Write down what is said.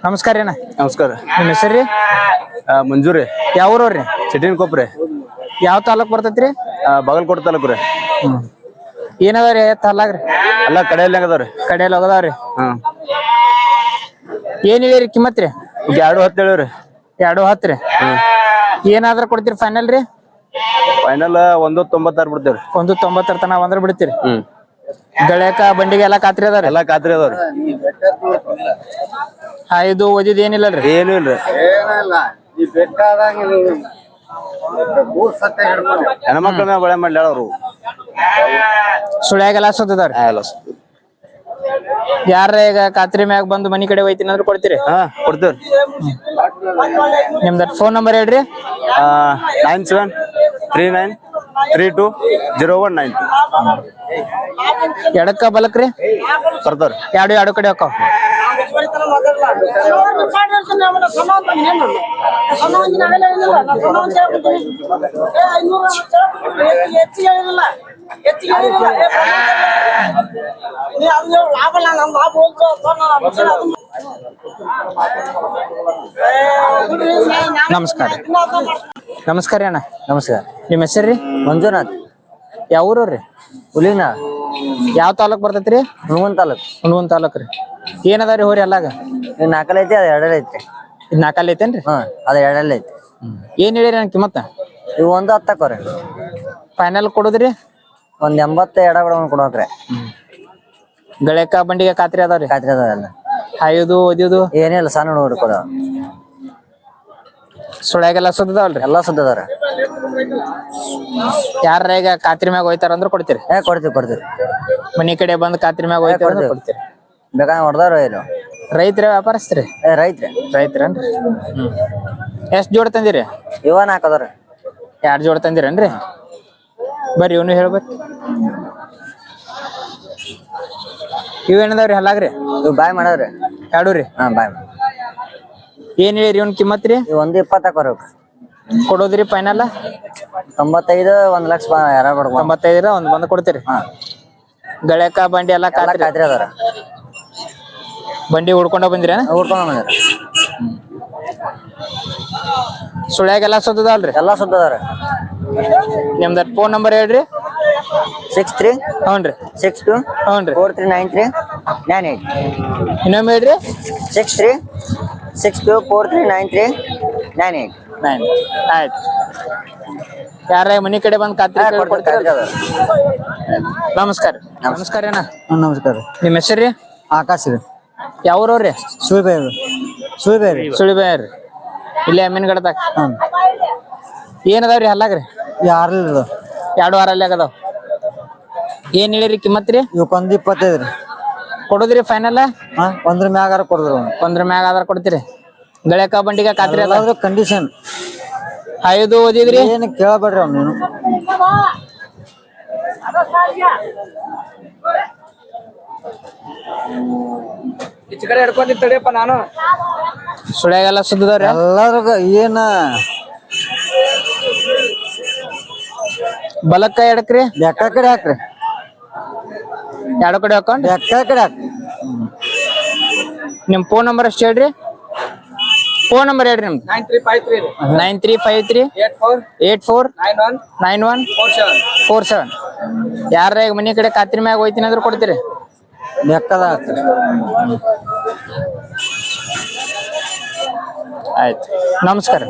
ನಮಸ್ಕಾರ ಅಣ್ಣ. ನಮಸ್ಕಾರ. ನಿಮ್ಮ ಹೆಸರು ರೀ? ಮಂಜೂರಿ. ಯಾವ ಊರವ್ರಿ? ಚಿಟ್ಟಿನ ಕೊಪ್ರಿ. ಯಾವ ತಾಲೂಕ್ ಬರ್ತೈತ್ರಿ? ಬಾಗಲಕೋಟೆ ತಾಲೂಕು ರೀ. ಏನದಾವ್ರಿ ತಲ್ಲಾಗ್ರಿ? ಎಲ್ಲ ಕಡೆಯಲ್ಲಿ ಅದಾವ್ರಿ. ಕಡೆಯಲ್ಲಿ ಹೋಗದಾವ್ರಿ. ಹ್ಮ್. ಏನ್ ಹೇಳಿರಿ ಕಿಮ್ಮತ್ ರೀ? 210 ಹೇಳಿವ್ರಿ. 210 ರೀ. ಏನಾದ್ರ ಕೊಡ್ತೀರಿ ಫೈನಲ್ ರೀ? ಫೈನಲ್ 196 ಬಿಡ್ತೇವ್ರಿ. 190 ತನ ಒಂದ್ರ ಬಿಡ್ತೀರಿ? ಹ್ಮ್. ಗಳಕ ಬಂಡಿಗೆ ಎಲ್ಲಾ ಖಾತ್ರಿ ಅದಾವ್ರಿ? ಎಲ್ಲಾ ಖಾತ್ರಿ ಅದಾವ್ರಿ. ಇದು ಓದಿದ್ ಏನಿಲ್ಲಲ್ರಿ? ಏನು ಇಲ್ರಿ. ಹೆಣ್ಮಕ್ಳ ಮ್ಯಾಗ ಬಳೆ ಮಾಡ್ಯಾಳ ಅವ್ರು. ಸುಳ್ಯಾಗೆಲ್ಲ ಸುತ್ತದವ್ರಿ? ಯಾರ ಈಗ ಖಾತ್ರಿ ಮ್ಯಾಗ ಬಂದು ಮನಿ ಕಡೆ ಹೋಯ್ತೀನಿ ಅಂದ್ರೆ ಕೊಡ್ತೀರಿ? ಕೊಡ್ತೇವ್ರಿ. ನಿಮ್ದ ಫೋನ್ ನಂಬರ್ ಹೇಳ್ರಿ. 9739320192. ಎಡಕ್ಕ ಬಲಕ್ರಿ ಬರ್ತಾವ್ರಿ. ಎರಡು ಕಡೆ ಹೋಗ್ತಾವ. ನಮಸ್ಕಾರ. ನಮಸ್ಕಾರ ಅಣ್ಣ. ನಮಸ್ಕಾರ. ನಿಮ್ಮ ಹೆಸರು ರೀ? ಮಂಜುನಾಥ್. ಯಾವ ಊರವ್ರಿ? ಹುಲಿನ. ಯಾವ ತಾಲೂಕ್ ಬರ್ತೈತ್ರಿ? ಹುಣಗುನ್ ತಾಲೂಕ್. ಹುಣಗುನ್ ತಾಲೂಕ್ ರೀ. ಏನದಾವ್ರಿ ಹೋರಿ ಎಲ್ಲಾಗ? ಇದು 4 ಐತಿ, ಅದು 2 ಐತಿ. ಇದು 4 ಐತೇನ್ರಿ? ಅದು 2 ಐತಿ. ಏನ್ ಹೇಳಿರಿ ನನ್ ಕಿಮ್ಮತ್ತ? ಇವು 110 ತಕೋರಿ. ಫೈನಲ್ ಕೊಡುದ್ರಿ? 180 ಎಡ ಬಿಡ ಕೊಡೋಕ್ರಿ. ಗಳಕ ಬಂಡಿಗೆ ಖಾತ್ರಿ ಅದಾವ್ರಿ? ಖಾತ್ರಿ ಅದಾವೆಲ್ಲ. ಹಾಯುದು ಓದಿಯೋದು ಏನಿಲ್ಲ, ಸಣ್ಣ ಹುಡುಗರು ಕೊಡ. ಸುಳ್ಯಾಗೆಲ್ಲ ಸುದ್ದದವಲ್ರಿ? ಎಲ್ಲಾ ಸುದ್ದದಾರ. ಯಾರ ಈಗ ಖಾತ್ರಿ ಮ್ಯಾಗ ಹೋಯ್ತಾರ ಅಂದ್ರ ಕೊಡ್ತೀರಿ? ಕೊಡ್ತೀವಿ. ಮನಿ ಕಡೆ ಬಂದ್ ಖಾತ್ರಿ ಮ್ಯಾಗ ಹೋಯ್ತಾರ ಕೊಡ್ತೀರಿ? ಬೇಕಾದ್ರೆ ಹೊಡೆದವ್ರು ಏನು? ರೈತರ ವ್ಯಾಪಾರಸ್ತ್ರಿ? ರೈತರೇನ್ರಿ? ಎಷ್ಟ್ ಜೋಡ್ ತಂದಿರಿ? ಇವ 4 ಅದಾರ. 2 ಜೋಡ್ ತಂದಿರೇನ್ರಿ? ಬರ್ರಿ ಇವನು ಹೇಳ್ಬರ್ರಿ. ಇವೇನದಾವ್ರಿ ಹಲ್ಲಾಗ್ರಿ? ಇವ್ ಬಾಯ್ ಮಾಡವ್ರಿ. 2 ರೀ? ಬಾಯ್. ಏನ್ ಹೇಳಿರಿ ಇವನ್ ಕಿಮ್ಮತ್ ರೀ? 120 ತಕೋರಿ. ಕೊಡೋದ್ರಿ ಫೈನಲ್? 95, 1 ಲಕ್ಷ ಯಾರ ಬಡ್ಕೊ. 95 ಒಂದ್ ಬಂದ್ ಕೊಡ್ತೀರಿ? ಗಳಕ ಬಂಡಿ ಎಲ್ಲಾ ಖಾತ್ರಿ ಅದಾರ. ಬಂಡಿ ಹುಡ್ಕೊಂಡ ಬಂದಿರ? ಹುಡ್ಕೊಂಡ್ ಬಂದಿರ. ಸುಳ್ಯಾಗೆಲ್ಲ ಸುದ್ದದಲ್ರಿ? ಎಲ್ಲಾ ಸುದ್ದದಾರ. ನಿಮ್ದ ಫೋನ್ ನಂಬರ್ ಹೇಳ್ರಿ. 63 ಹ್ಞೂನ್ರಿ 62 ಹ್ಞೂನ್ರಿ 4393 98. ಇನ್ನೊಮ್ಮೆ ಹೇಳ್ರಿ. 63 62 4393 98. ಆಯ್ತು. ಯಾರ ಮನಿ ಕಡೆ ಬಂದ್ ಖಾತ್ರಿ ಕೊಡ್ತೀರ? ನಮಸ್ಕಾರ. ನಮಸ್ಕಾರ ಅಣ್ಣ. ನಮಸ್ಕಾರ. ನಿಮ್ಮ ಹೆಸರು ರೀ? ಆಕಾಶ್ ರೀ. ಯಾವ ಊರವ್ರಿ? ಸುಳಿಬೇರಿ. ಇಲ್ಲೇ ಅಮ್ಮಿನಗಡದಾಗ. ಏನದಾವ್ರಿ ಹಲ್ಲಾಗ್ರಿ? 2 ವಾರ ಅಲ್ಲಿ ಆಗದಾವ. ಏನ್ ಹೇಳಿರಿ ಕಿಮ್ಮತ್ ರೀ? ಇವಕ್ಕೆ 125 ರೀ. ಕೊಡುದ್ರಿ ಫೈನಲ್? 1 ಮ್ಯಾಗಾರ ಕೊಡ್ರಿ. 1 ಮ್ಯಾಗ ಆಧಾರ ಕೊಡ್ತೀರಿ? ಗಳಕ ಬಂಡಿಗೆ ಖಾತ್ರಿ ಅದ? ಕಂಡೀಷನ್. ಹಾಯುದು ಓದಿದ್ರಿ? ಏನು ಕೇಳಬೇಡ್ರಿ ಅವ್ನು ನೀನು. ಈಚೆ ಕಡೆ ಹಿಡ್ಕೊಂಡಿತ್ತಡಿಯಪ್ಪ ನಾನು. ಸುಳ್ಯಾಗೆಲ್ಲ ಸುದ್ದದವ್ರಿ? ಎಲ್ಲಾರ್ಗ ಏನ ಬಲಕ್ಕ ಎಡಕ್ರಿ? ಬೆಕ್ಕ ಕಡೆ ಹಾಕ್ರಿ. 2 ಕಡೆ ಹಾಕೊಂಡ್ ಬೆಕ್ಕ ಕಡೆ ಹಾಕ್ರಿ. ನಿಮ್ ಫೋನ್ ನಂಬರ್ ಅಷ್ಟು ಹೇಳ್ರಿ. ಫೋನ್ ನಂಬರ್ ಹೇಳ್ರಿ ನಿಮ್ದು. 9353 84 91 47. ಯಾರ ಈಗ ಮನಿ ಕಡೆ ಖಾತ್ರಿ ಮ್ಯಾಗ ಹೋಯ್ತೀನಿ ಅಂದ್ರೆ ಕೊಡ್ತೀರಿ? ಬೆಕ್ಕದ ಹಾಕ್ರಿ. ಆಯ್ತು. ನಮಸ್ಕಾರ.